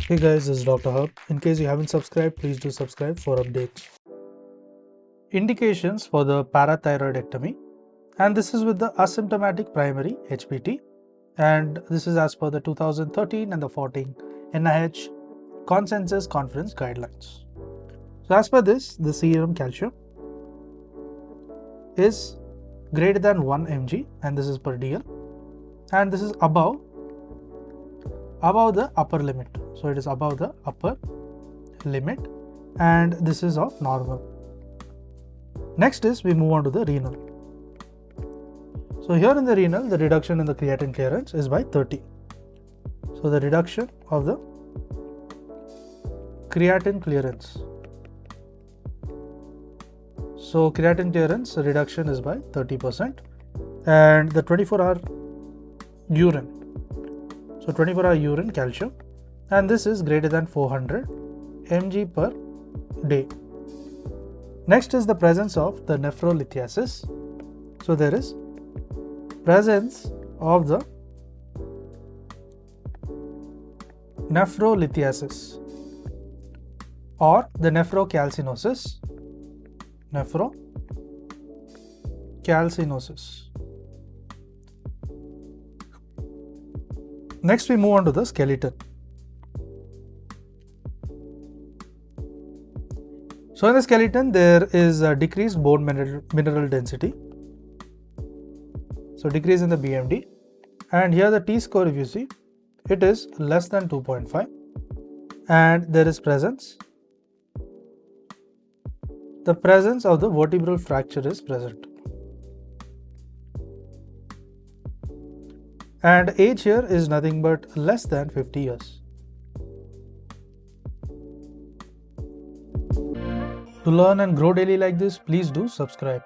Hey guys, this is Dr. Hub. In case you haven't subscribed, please do subscribe for updates. Indications for the parathyroidectomy, and this is with the asymptomatic primary HPT, and this is as per the 2013 and the 14 NIH Consensus Conference Guidelines. So as per this, the serum calcium is greater than 1 mg, and this is per dl, and this is above the upper limit. So it is above the upper limit, and this is of normal. Next is we move on to the renal. So here in the renal, the reduction in the creatinine clearance is by 30. So the reduction of the creatinine clearance. So creatinine clearance reduction is by 30%, and the 24-hour urine. So 24-hour urine calcium, and this is greater than 400 mg per day. Next is the presence of the nephrolithiasis. So there is presence of the nephrolithiasis or the nephrocalcinosis. Next we move on to the skeleton. So in the skeleton there is a decreased bone mineral density. So decrease in the BMD, and here the T-score, if you see, it is less than 2.5, and there is the presence of the vertebral fracture is present. And age here is nothing but less than 50 years. To learn and grow daily like this, please do subscribe.